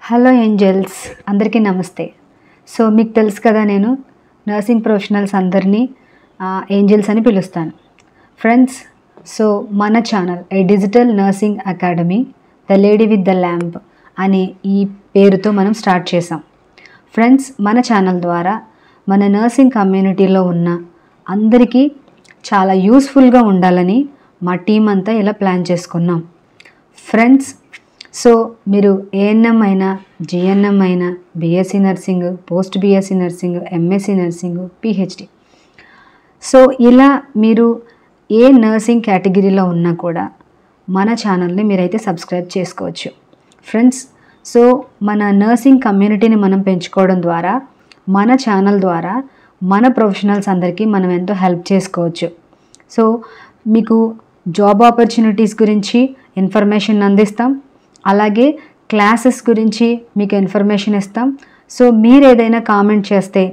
Hello angels, అందరికీ నమస్తే. So మీకు తెలుసు కదా, నేను నర్సింగ్ ప్రొఫెషనల్స్ అందరినీ ఏంజల్స్ అని పిలుస్తాను. ఫ్రెండ్స్, సో మన channel A digital nursing academy the lady with the lamp అనే ఈ పేరుతో మనం స్టార్ట్ చేసాం. ఫ్రెండ్స్, మన ఛానల్ ద్వారా మన నర్సింగ్ కమ్యూనిటీలో ఉన్న అందరికీ చాలా యూస్ఫుల్గా ఉండాలని మా టీం అంతా ఇలా ప్లాన్ చేసుకున్నాం. ఫ్రెండ్స్, సో మీరు ఏఎన్ఎం అయినా, జిఎన్ఎం అయినా, BSc nursing, post BSc nursing, MSc nursing, PhD, so ఇలా మీరు ఏ నర్సింగ్ కేటగిరీలో ఉన్నా కూడా మన ఛానల్ని మీరైతే సబ్స్క్రైబ్ చేసుకోవచ్చు. ఫ్రెండ్స్, సో మన నర్సింగ్ కమ్యూనిటీని మనం పెంచుకోవడం ద్వారా మన ఛానల్ ద్వారా మన ప్రొఫెషనల్స్ అందరికీ మనం ఎంతో హెల్ప్ చేసుకోవచ్చు. సో మీకు జాబ్ ఆపర్చునిటీస్ గురించి ఇన్ఫర్మేషన్ అందిస్తాం, అలాగే క్లాసెస్ గురించి మీకు ఇన్ఫర్మేషన్ ఇస్తాం. సో మీరు ఏదైనా కామెంట్ చేస్తే,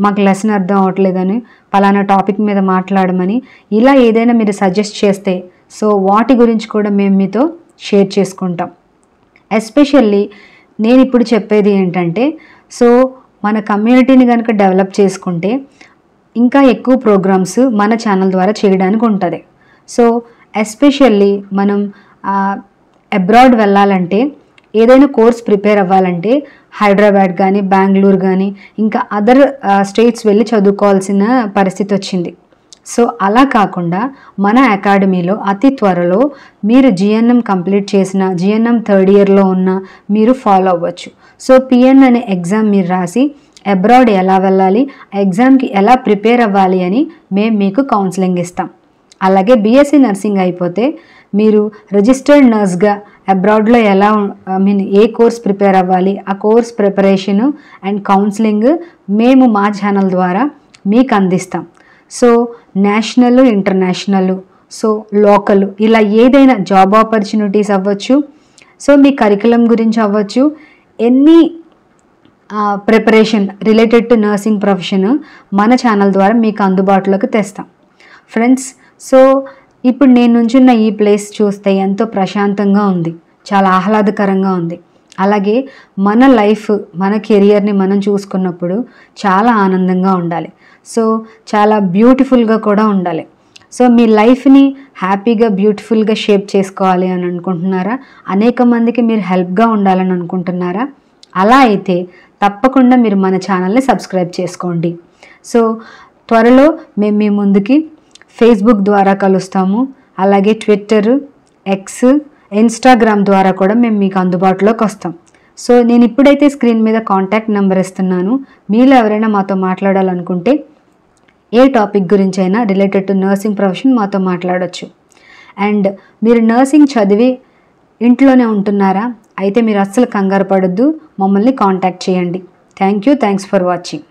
మాకు లెసన్ అర్థం అవ్వట్లేదని, పలానా టాపిక్ మీద మాట్లాడమని ఇలా ఏదైనా మీరు సజెస్ట్ చేస్తే, సో వాటి గురించి కూడా మేము మీతో షేర్ చేసుకుంటాం. ఎస్పెషల్లీ నేను ఇప్పుడు చెప్పేది ఏంటంటే, సో మన కమ్యూనిటీని కనుక డెవలప్ చేసుకుంటే ఇంకా ఎక్కువ ప్రోగ్రామ్స్ మన ఛానల్ ద్వారా చేయడానికి ఉంటుంది. సో ఎస్పెషల్లీ మనం అబ్రాడ్ వెళ్ళాలంటే, ఏదైనా కోర్స్ ప్రిపేర్ అవ్వాలంటే హైదరాబాద్ కానీ, బెంగళూరు కానీ, ఇంకా అదర్ స్టేట్స్ వెళ్ళి చదువుకోవాల్సిన పరిస్థితి వచ్చింది. సో అలా కాకుండా మన అకాడమీలో అతి త్వరలో మీరు జిఎన్ఎం కంప్లీట్ చేసిన, జిఎన్ఎం థర్డ్ ఇయర్లో ఉన్న మీరు ఫాలో అవ్వచ్చు. సో పిఎన్ అనే ఎగ్జామ్ మీరు రాసి అబ్రాడ్ ఎలా వెళ్ళాలి, ఎగ్జామ్కి ఎలా ప్రిపేర్ అవ్వాలి అని మేము మీకు కౌన్సిలింగ్ ఇస్తాం. అలాగే బీఎస్సీ నర్సింగ్ అయిపోతే మీరు రిజిస్టర్డ్ నర్స్గా అబ్రాడ్లో ఎలా ఏ కోర్స్ ప్రిపేర్ అవ్వాలి, ఆ కోర్స్ ప్రిపరేషను అండ్ కౌన్సిలింగ్ మేము మా ఛానల్ ద్వారా మీకు అందిస్తాం. So national, international, so local, ఇలా ఏదైనా జాబ్ ఆపర్చునిటీస్ అవ్వచ్చు, సో మీ కరికులం గురించి అవ్వచ్చు, any preparation related to nursing profession మన ఛానల్ ద్వారా మీకు అందుబాటులోకి తెస్తాం. ఫ్రెండ్స్, సో ఇప్పుడు నేను నుంచున్న ఈ ప్లేస్ చూస్తే ఎంతో ప్రశాంతంగా ఉంది, చాలా ఆహ్లాదకరంగా ఉంది. అలాగే మన లైఫ్, మన కెరియర్ని మనం చూసుకున్నప్పుడు చాలా ఆనందంగా ఉండాలి. సో చాలా బ్యూటిఫుల్గా కూడా ఉండాలి. సో మీ లైఫ్ని హ్యాపీగా, బ్యూటిఫుల్గా షేప్ చేసుకోవాలి అని అనుకుంటున్నారా? అనేక మందికి మీరు హెల్ప్గా ఉండాలని అనుకుంటున్నారా? అలా అయితే తప్పకుండా మీరు మన ఛానల్ని సబ్స్క్రైబ్ చేసుకోండి. సో త్వరలో మేము మీ ముందుకి ఫేస్బుక్ ద్వారా కలుస్తాము, అలాగే ట్విట్టర్, ఎక్స్, ఇన్స్టాగ్రామ్ ద్వారా కూడా మేము మీకు అందుబాటులోకి వస్తాం. సో నేను ఇప్పుడైతే స్క్రీన్ మీద కాంటాక్ట్ నెంబర్ ఇస్తున్నాను. మీలో ఎవరైనా మాతో మాట్లాడాలనుకుంటే ఏ టాపిక్ గురించి అయినా రిలేటెడ్ టు నర్సింగ్ ప్రొఫెషన్ మాతో మాట్లాడవచ్చు. అండ్ మీరు నర్సింగ్ చదివి ఇంట్లోనే ఉంటున్నారా? అయితే మీరు అస్సలు కంగారు పడొద్దు, మమ్మల్ని కాంటాక్ట్ చేయండి. Thanks for watching.